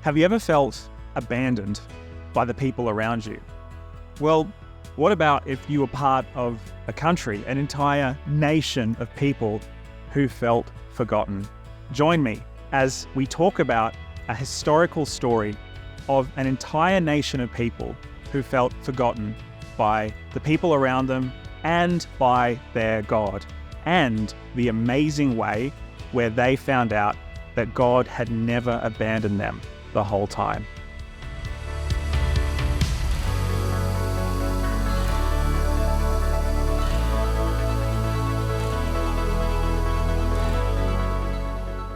Have you ever felt abandoned by the people around you? Well, what about if you were part of a country, an entire nation of people who felt forgotten? Join me as we talk about a historical story of an entire nation of people who felt forgotten by the people around them and by their God, and the amazing way where they found out that God had never abandoned them the whole time.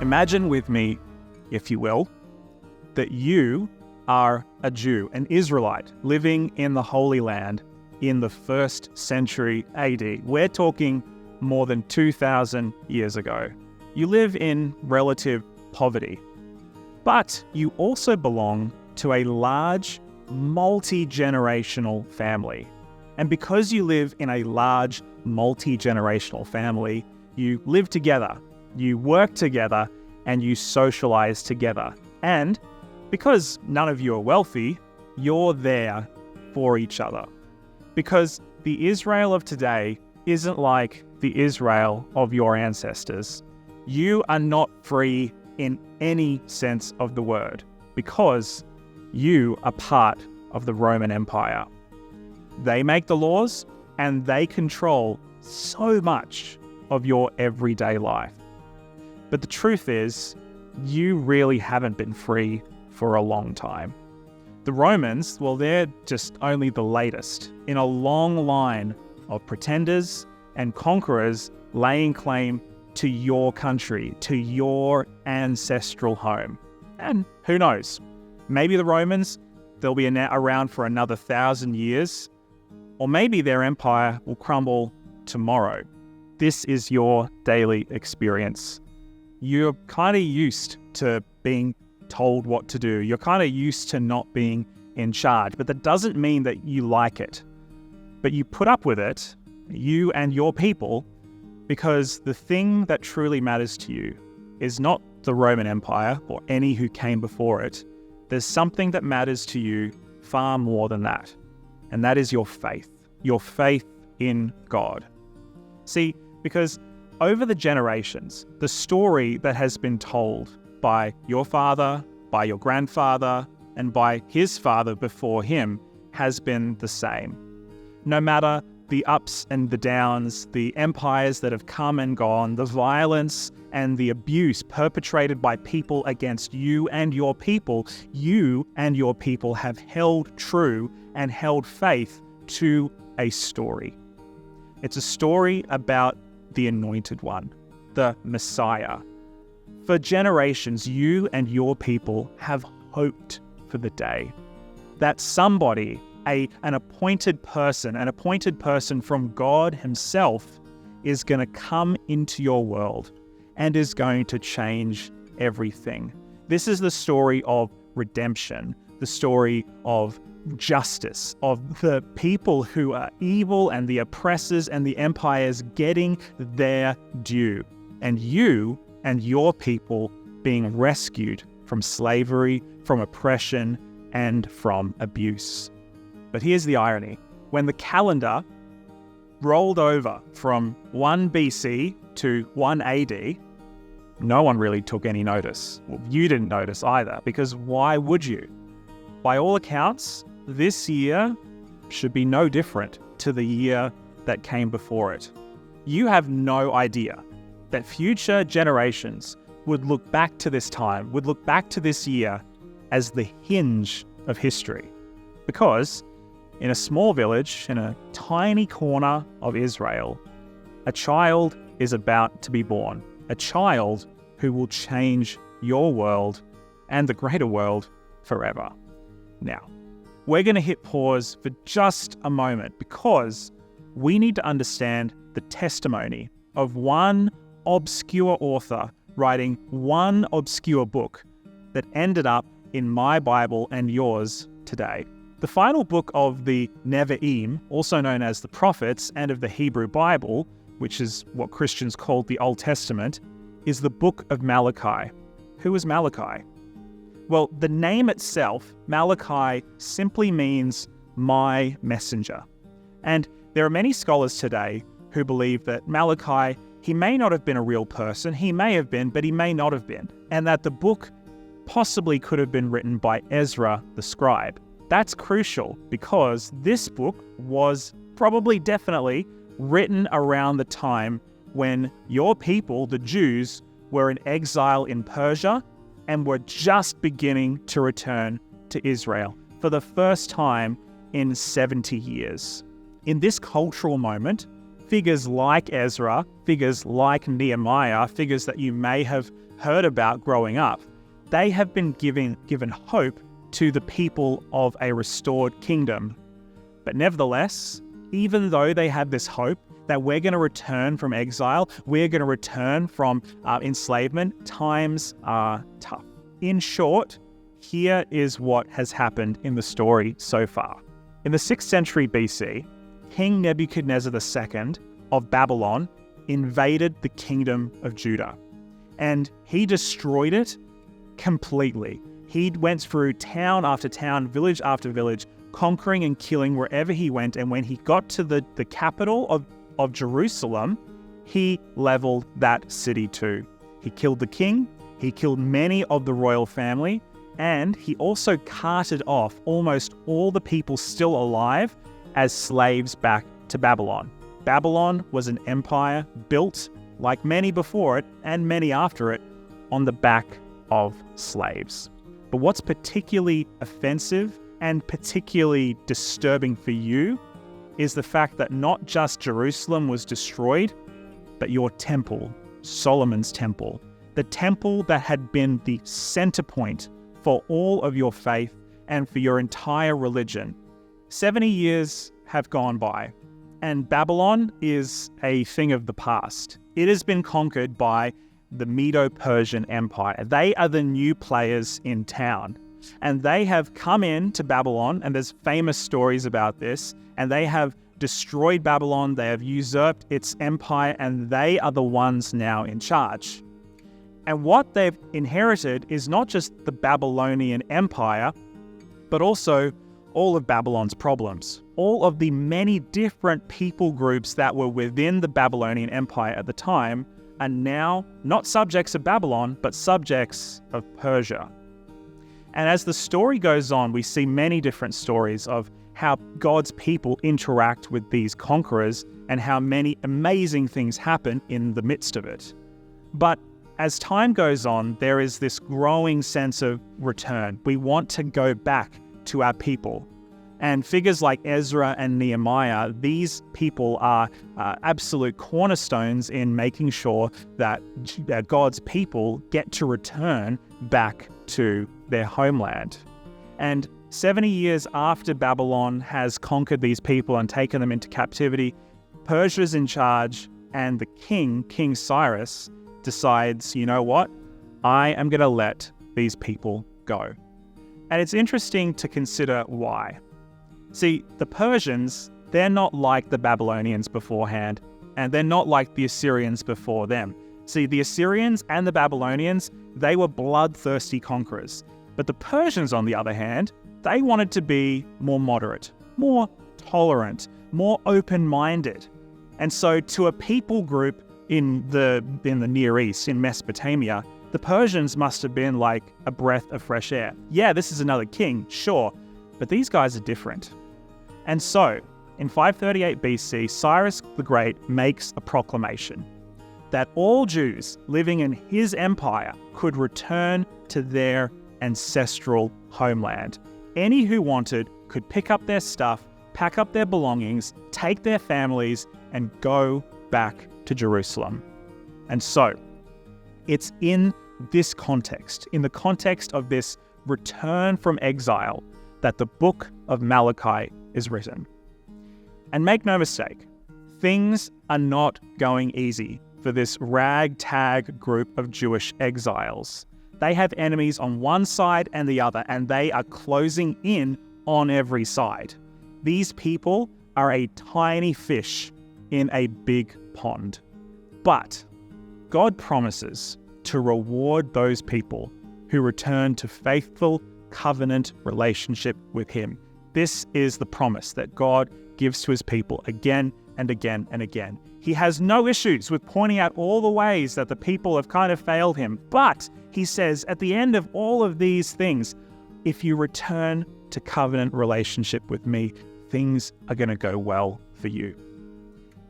Imagine with me, if you will, that you are a Jew, an Israelite, living in the Holy Land in the 1st century AD. We're talking more than 2,000 years ago. You live in relative poverty, but you also belong to a large, multi-generational family. And because you live in a large, multi-generational family, you live together, you work together, and you socialize together. And because none of you are wealthy, you're there for each other. Because the Israel of today isn't like the Israel of your ancestors. You are not free in any sense of the word, because you are part of the Roman Empire. They make the laws and they control so much of your everyday life. But the truth is, you really haven't been free for a long time. The Romans, well, they're just only the latest in a long line of pretenders and conquerors laying claim to your country, to your ancestral home. And who knows, maybe the Romans, they'll be around for another 1,000 years, or maybe their empire will crumble tomorrow. This is your daily experience. You're kind of used to being told what to do. You're kind of used to not being in charge, but that doesn't mean that you like it. But you put up with it, you and your people, because the thing that truly matters to you is not the Roman Empire or any who came before it. There's something that matters to you far more than that, and that is your faith in God. See, because over the generations, the story that has been told by your father, by your grandfather, and by his father before him has been the same. No matter the ups and the downs, the empires that have come and gone, the violence and the abuse perpetrated by people against you and your people have held true and held faith to a story. It's a story about the Anointed One, the Messiah. For generations, you and your people have hoped for the day that somebody, an appointed person from God himself, is going to come into your world and is going to change everything. This is the story of redemption, the story of justice, of the people who are evil and the oppressors and the empires getting their due, and you and your people being rescued from slavery, from oppression, and from abuse. But here's the irony. When the calendar rolled over from 1 BC to 1 AD, no one really took any notice. Well, you didn't notice either, because why would you? By all accounts, this year should be no different to the year that came before it. You have no idea that future generations would look back to this time, would look back to this year as the hinge of history. Because in a small village, in a tiny corner of Israel, a child is about to be born. A child who will change your world and the greater world forever. Now, we're going to hit pause for just a moment because we need to understand the testimony of one obscure author writing one obscure book that ended up in my Bible and yours today. The final book of the Nevi'im, also known as the prophets, and of the Hebrew Bible, which is what Christians call the Old Testament, is the book of Malachi. Who is Malachi? Well, the name itself, Malachi, simply means my messenger. And there are many scholars today who believe that Malachi, he may not have been a real person, he may have been, but he may not have been, and that the book possibly could have been written by Ezra the scribe. That's crucial because this book was probably definitely written around the time when your people, the Jews, were in exile in Persia and were just beginning to return to Israel for the first time in 70 years. In this cultural moment, figures like Ezra, figures like Nehemiah, figures that you may have heard about growing up, they have been given hope to the people of a restored kingdom. But nevertheless, even though they have this hope that we're going to return from exile, we're going to return from enslavement, times are tough. In short, here is what has happened in the story so far. In the 6th century BC, King Nebuchadnezzar II of Babylon invaded the kingdom of Judah, and he destroyed it completely. He went through town after town, village after village, conquering and killing wherever he went, and when he got to the capital of Jerusalem, he leveled that city too. He killed the king, he killed many of the royal family, and he also carted off almost all the people still alive as slaves back to Babylon. Babylon was an empire built, like many before it and many after it, on the back of slaves. But what's particularly offensive and particularly disturbing for you is the fact that not just Jerusalem was destroyed, but your temple, Solomon's temple, the temple that had been the center point for all of your faith and for your entire religion. 70 years have gone by, and Babylon is a thing of the past. It has been conquered by the Medo-Persian Empire. They are the new players in town, and they have come in to Babylon, and there's famous stories about this, and they have destroyed Babylon, they have usurped its empire, and they are the ones now in charge. And what they've inherited is not just the Babylonian Empire, but also all of Babylon's problems. All of the many different people groups that were within the Babylonian Empire at the time are now not subjects of Babylon, but subjects of Persia. And as the story goes on, we see many different stories of how God's people interact with these conquerors and how many amazing things happen in the midst of it. But as time goes on, there is this growing sense of return. We want to go back to our people. And figures like Ezra and Nehemiah, these people are absolute cornerstones in making sure that God's people get to return back to their homeland. And 70 years after Babylon has conquered these people and taken them into captivity, Persia's in charge, and the king, King Cyrus, decides, you know what? I am going to let these people go. And it's interesting to consider why. See, the Persians, they're not like the Babylonians beforehand, and they're not like the Assyrians before them. See, the Assyrians and the Babylonians, they were bloodthirsty conquerors. But the Persians, on the other hand, they wanted to be more moderate, more tolerant, more open-minded. And so to a people group in the Near East, in Mesopotamia, the Persians must have been like a breath of fresh air. Yeah, this is another king, sure, but these guys are different. And so, in 538 BC, Cyrus the Great makes a proclamation that all Jews living in his empire could return to their ancestral homeland. Any who wanted could pick up their stuff, pack up their belongings, take their families, and go back to Jerusalem. And so, it's in this context, in the context of this return from exile, that the book of Malachi is written. And make no mistake, things are not going easy for this ragtag group of Jewish exiles. They have enemies on one side and the other, and they are closing in on every side. These people are a tiny fish in a big pond. But God promises to reward those people who return to faithful covenant relationship with him. This is the promise that God gives to his people again and again and again. He has no issues with pointing out all the ways that the people have kind of failed him. But he says at the end of all of these things, if you return to covenant relationship with me, things are going to go well for you.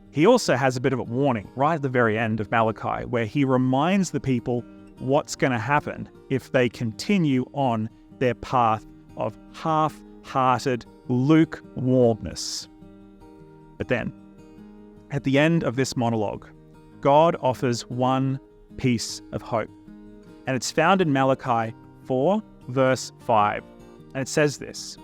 He also has a bit of a warning right at the very end of Malachi, where he reminds the people what's going to happen if they continue on their path of half-hearted lukewarmness. But then, at the end of this monologue, God offers one piece of hope. And it's found in Malachi 4, verse 5. And it says this,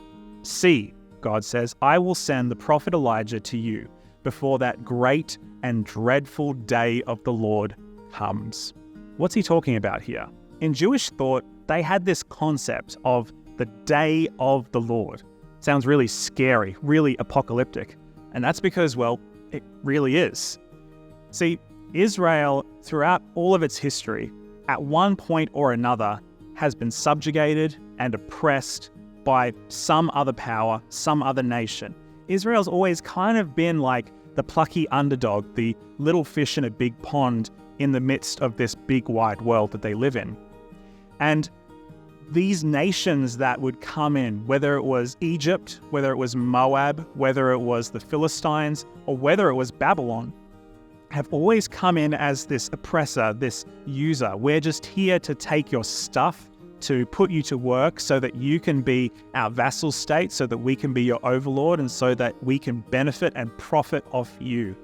"See," God says, "I will send the prophet Elijah to you before that great and dreadful day of the Lord comes." What's he talking about here? In Jewish thought, they had this concept of the day of the Lord. Sounds really scary, really apocalyptic. And that's because, well, it really is. See, Israel, throughout all of its history, at one point or another, has been subjugated and oppressed by some other power, some other nation. Israel's always kind of been like the plucky underdog, the little fish in a big pond in the midst of this big wide world that they live in. And these nations that would come in, whether it was Egypt, whether it was Moab, whether it was the Philistines, or whether it was Babylon, have always come in as this oppressor, this user. We're just here to take your stuff, to put you to work so that you can be our vassal state, so that we can be your overlord, and so that we can benefit and profit off you.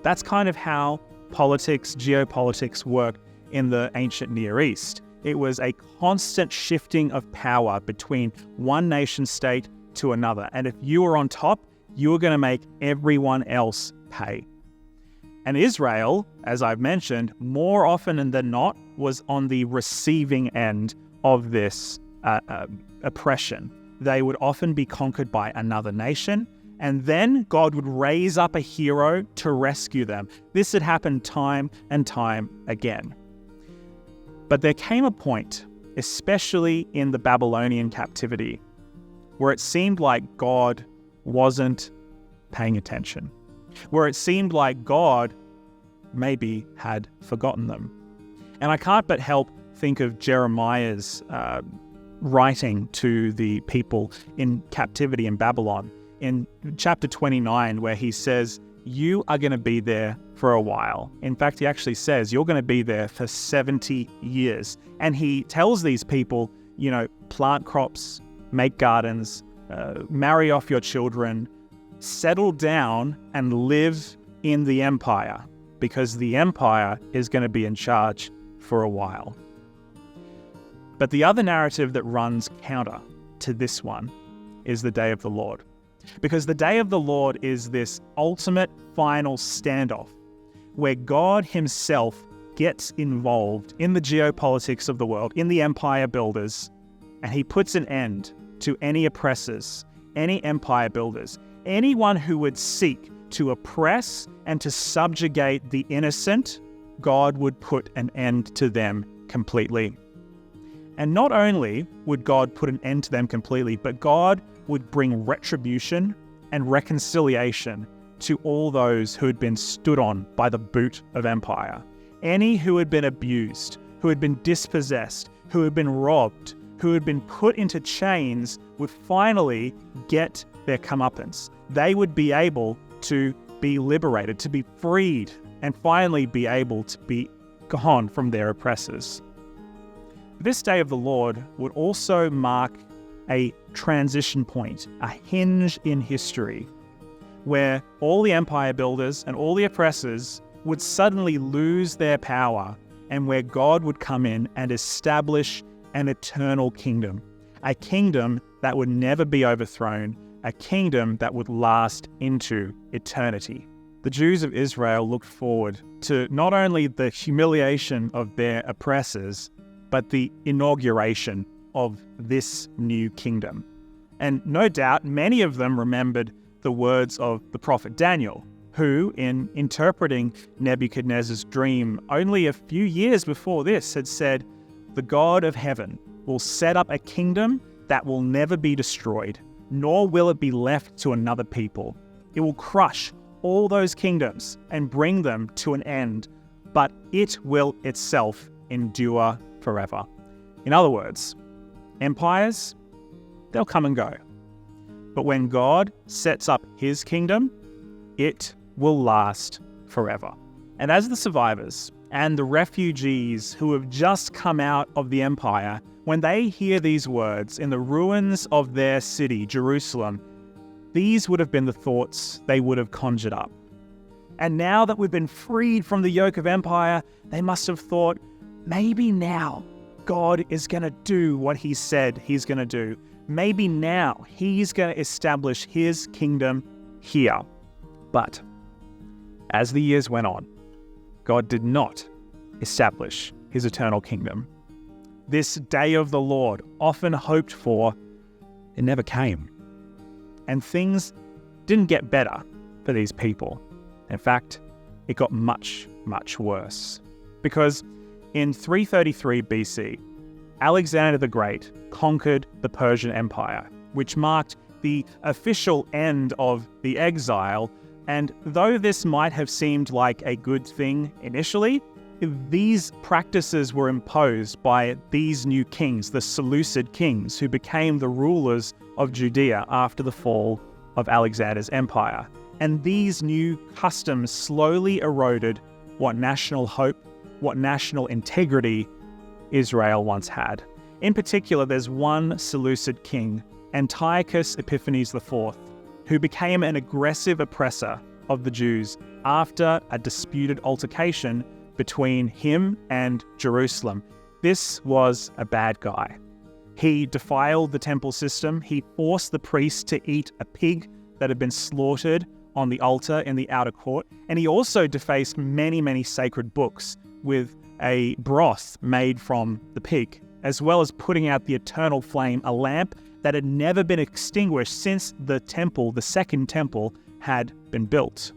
That's kind of how politics, geopolitics worked in the ancient Near East. It was a constant shifting of power between one nation state to another. And if you were on top, you were going to make everyone else pay. And Israel, as I've mentioned, more often than not, was on the receiving end of this oppression. They would often be conquered by another nation, and then God would raise up a hero to rescue them. This had happened time and time again. But there came a point, especially in the Babylonian captivity, where it seemed like God wasn't paying attention, where it seemed like God maybe had forgotten them. And I can't but help think of Jeremiah's writing to the people in captivity in Babylon in chapter 29, where he says, "You are going to be there for a while." In fact, he actually says, "You're going to be there for 70 years. And he tells these people, plant crops, make gardens, marry off your children, settle down and live in the empire, because the empire is going to be in charge for a while." But the other narrative that runs counter to this one is the day of the Lord. Because the day of the Lord is this ultimate final standoff where God himself gets involved in the geopolitics of the world, in the empire builders, and he puts an end to any oppressors, any empire builders, anyone who would seek to oppress and to subjugate the innocent. God would put an end to them completely. And not only would God put an end to them completely, but God would bring retribution and reconciliation to all those who had been stood on by the boot of empire. Any who had been abused, who had been dispossessed, who had been robbed, who had been put into chains would finally get their comeuppance. They would be able to be liberated, to be freed, and finally be able to be gone from their oppressors. This day of the Lord would also mark a transition point, a hinge in history, where all the empire builders and all the oppressors would suddenly lose their power, and where God would come in and establish an eternal kingdom, a kingdom that would never be overthrown, a kingdom that would last into eternity. The Jews of Israel looked forward to not only the humiliation of their oppressors, but the inauguration of this new kingdom. And no doubt many of them remembered the words of the prophet Daniel, who, in interpreting Nebuchadnezzar's dream only a few years before this, had said, "The God of heaven will set up a kingdom that will never be destroyed, nor will it be left to another people. It will crush all those kingdoms and bring them to an end, but it will itself endure forever. In other words, empires, they'll come and go. But when God sets up his kingdom, it will last forever. And as the survivors and the refugees who have just come out of the empire, when they hear these words in the ruins of their city, Jerusalem, these would have been the thoughts they would have conjured up. And now that we've been freed from the yoke of empire, they must have thought, maybe now God is going to do what he said he's going to do. Maybe now he's going to establish his kingdom here. But as the years went on, God did not establish his eternal kingdom. This day of the Lord, often hoped for, it never came. And things didn't get better for these people. In fact, it got much, much worse. Because in 333 BC, Alexander the Great conquered the Persian Empire, which marked the official end of the exile. And though this might have seemed like a good thing initially, these practices were imposed by these new kings, the Seleucid kings, who became the rulers of Judea after the fall of Alexander's empire. And these new customs slowly eroded what national hope, what national integrity Israel once had. In particular, there's one Seleucid king, Antiochus Epiphanes IV, who became an aggressive oppressor of the Jews after a disputed altercation between him and Jerusalem. This was a bad guy. He defiled the temple system. He forced the priests to eat a pig that had been slaughtered on the altar in the outer court. And he also defaced many, many sacred books with a broth made from the pig, as well as putting out the eternal flame, a lamp that had never been extinguished since the temple, the second temple, had been built.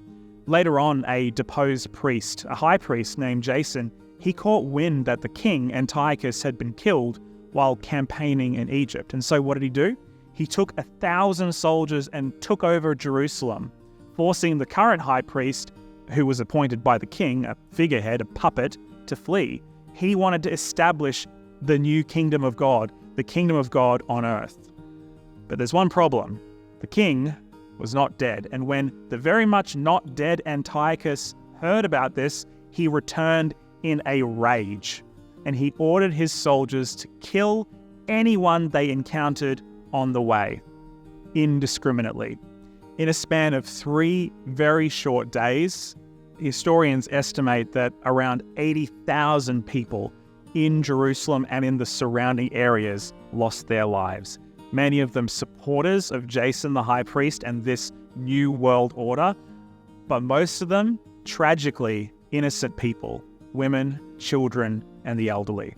Later on, a deposed priest, a high priest named Jason, he caught wind that the king, Antiochus, had been killed while campaigning in Egypt. And so what did he do? He took 1,000 soldiers and took over Jerusalem, forcing the current high priest, who was appointed by the king, a figurehead, a puppet, to flee. He wanted to establish the new kingdom of God, the kingdom of God on earth. But there's one problem. The king was not dead, and when the very much not dead Antiochus heard about this, he returned in a rage, and he ordered his soldiers to kill anyone they encountered on the way, indiscriminately. In a span of 3 very short days, historians estimate that around 80,000 people in Jerusalem and in the surrounding areas lost their lives. Many of them supporters of Jason the high priest and this new world order, but most of them, tragically, innocent people, women, children, and the elderly.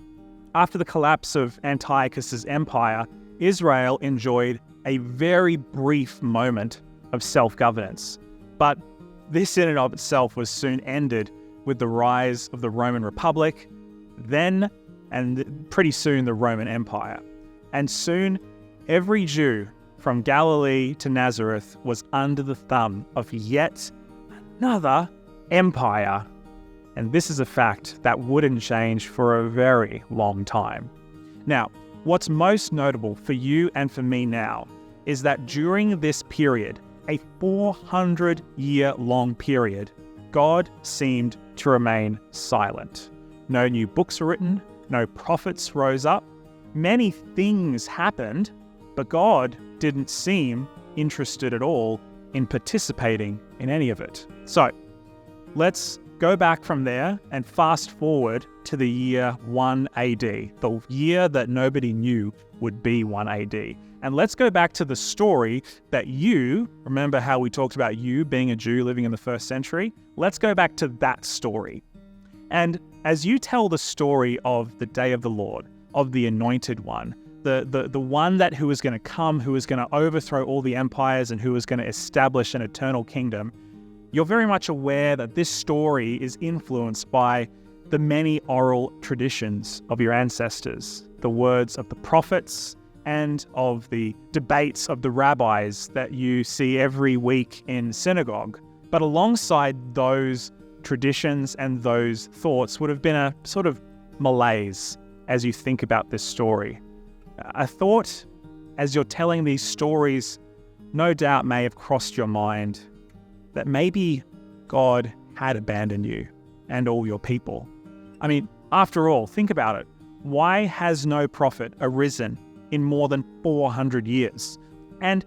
After the collapse of Antiochus's empire, Israel enjoyed a very brief moment of self-governance. But this in and of itself was soon ended with the rise of the Roman Republic, then and pretty soon the Roman Empire. And soon, every Jew from Galilee to Nazareth was under the thumb of yet another empire. And this is a fact that wouldn't change for a very long time. Now, what's most notable for you and for me now is that during this period, a 400-year-long period, God seemed to remain silent. No new books were written, no prophets rose up. Many things happened, but God didn't seem interested at all in participating in any of it. So, let's go back from there and fast forward to the year 1 AD, the year that nobody knew would be 1 AD. And let's go back to the story that remember how we talked about you being a Jew living in the first century? Let's go back to that story. And as you tell the story of the day of the Lord, of the anointed one, the one who is going to come, who is going to overthrow all the empires and who is going to establish an eternal kingdom, you're very much aware that this story is influenced by the many oral traditions of your ancestors, the words of the prophets, and of the debates of the rabbis that you see every week in synagogue. But alongside those traditions and those thoughts would have been a sort of malaise as you think about this story. A thought, as you're telling these stories, no doubt may have crossed your mind that maybe God had abandoned you and all your people. I mean, after all, think about it. Why has no prophet arisen in more than 400 years? And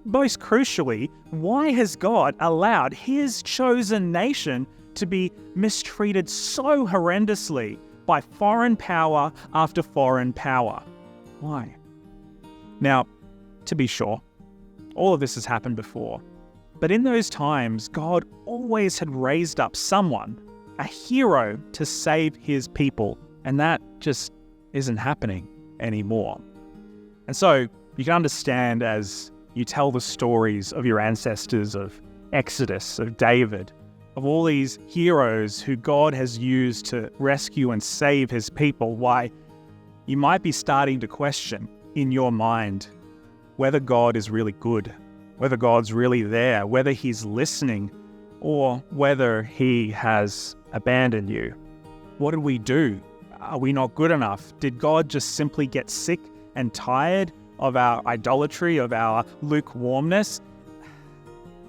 most crucially, why has God allowed his chosen nation to be mistreated so horrendously by foreign power after foreign power? Why? Now, to be sure, all of this has happened before. But in those times, God always had raised up someone, a hero, to save his people. And that just isn't happening anymore. And so you can understand as you tell the stories of your ancestors, of Exodus, of David, of all these heroes who God has used to rescue and save his people, why you might be starting to question in your mind whether God is really good, whether God's really there, whether he's listening, or whether he has abandoned you. What did we do? Are we not good enough? Did God just simply get sick and tired of our idolatry, of our lukewarmness?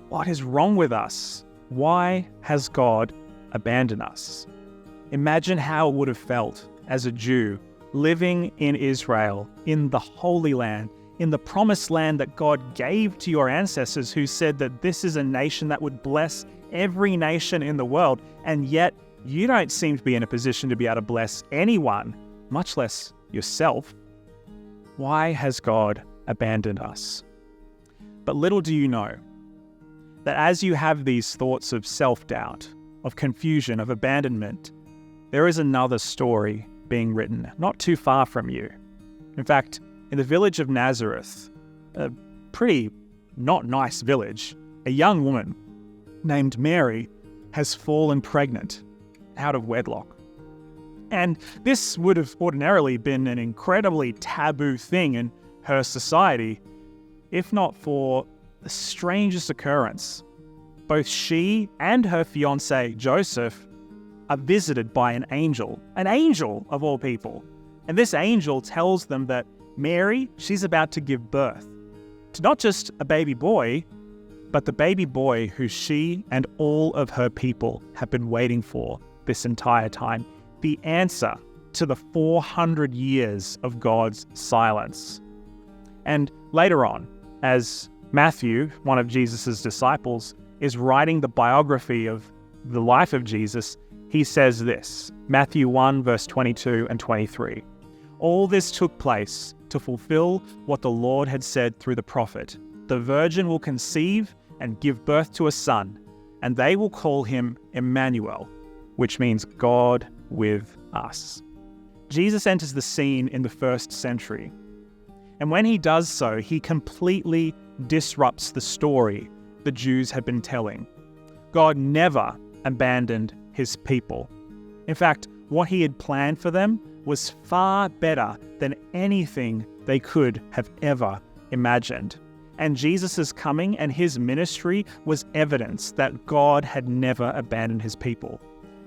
What is wrong with us? Why has God abandoned us? Imagine how it would have felt as a Jew living in Israel, in the Holy Land, in the promised land that God gave to your ancestors, who said that this is a nation that would bless every nation in the world, and yet you don't seem to be in a position to be able to bless anyone, much less yourself. Why has God abandoned us? But little do you know that as you have these thoughts of self-doubt, of confusion, of abandonment, there is another story being written not too far from you. In fact, in the village of Nazareth, a pretty not nice village, a young woman named Mary has fallen pregnant out of wedlock. And this would have ordinarily been an incredibly taboo thing in her society, if not for the strangest occurrence. Both she and her fiancé, Joseph, are visited by an angel of all people. And this angel tells them that Mary, she's about to give birth to not just a baby boy, but the baby boy who she and all of her people have been waiting for this entire time. The answer to the 400 years of God's silence. And later on, as Matthew, one of Jesus' disciples, is writing the biography of the life of Jesus, he says this, Matthew 1, verse 22 and 23. All this took place to fulfill what the Lord had said through the prophet. The virgin will conceive and give birth to a son, and they will call him Emmanuel, which means God with us. Jesus enters the scene in the first century. And when he does so, he completely disrupts the story the Jews had been telling. God never abandoned his people. In fact, what he had planned for them was far better than anything they could have ever imagined. And Jesus' coming and his ministry was evidence that God had never abandoned his people.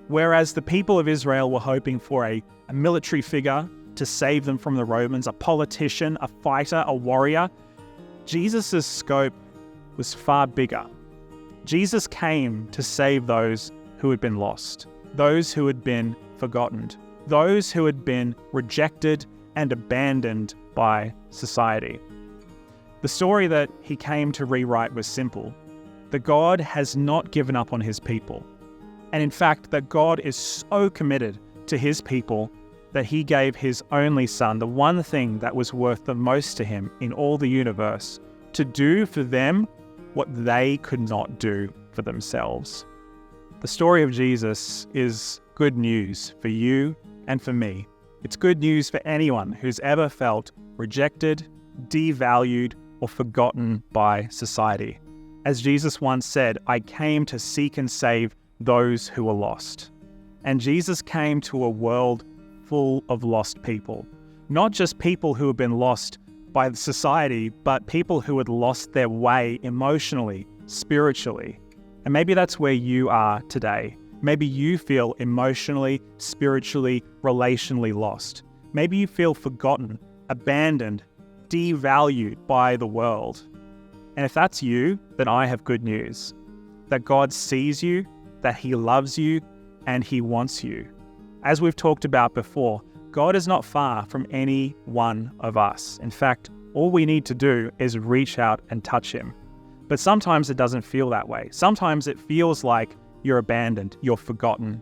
Whereas the people of Israel were hoping for a military figure to save them from the Romans, a politician, a fighter, a warrior, Jesus' scope was far bigger. Jesus came to save those who had been lost, those who had been forgotten, those who had been rejected and abandoned by society. The story that he came to rewrite was simple, that God has not given up on his people. And in fact, that God is so committed to his people that he gave his only son, the one thing that was worth the most to him in all the universe, to do for them what they could not do for themselves. The story of Jesus is good news for you and for me. It's good news for anyone who's ever felt rejected, devalued, or forgotten by society. As Jesus once said, I came to seek and save those who were lost. And Jesus came to a world full of lost people. Not just people who had been lost by society, but people who had lost their way emotionally, spiritually. And maybe that's where you are today. Maybe you feel emotionally, spiritually, relationally lost. Maybe you feel forgotten, abandoned, devalued by the world. And if that's you, then I have good news. That God sees you, that He loves you, and He wants you. As we've talked about before, God is not far from any one of us. In fact, all we need to do is reach out and touch Him. But sometimes it doesn't feel that way. Sometimes it feels like you're abandoned, you're forgotten.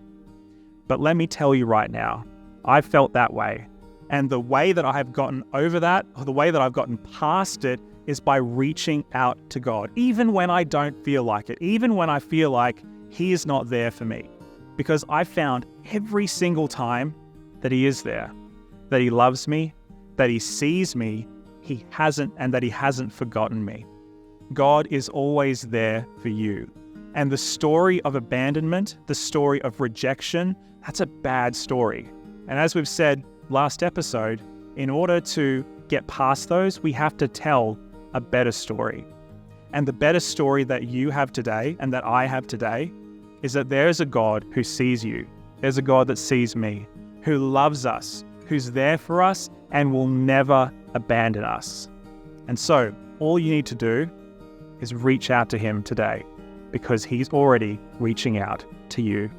But let me tell you right now, I've felt that way. And the way that I have gotten over that, or the way that I've gotten past it, is by reaching out to God, even when I don't feel like it, even when I feel like He is not there for me. Because I found every single time that He is there, that He loves me, that He sees me, and that He hasn't forgotten me. God is always there for you. And the story of abandonment, the story of rejection, that's a bad story. And as we've said last episode, in order to get past those, we have to tell a better story. And the better story that you have today and that I have today is that there's a God who sees you. There's a God that sees me, who loves us, who's there for us and will never abandon us. And so all you need to do is reach out to Him today, because He's already reaching out to you.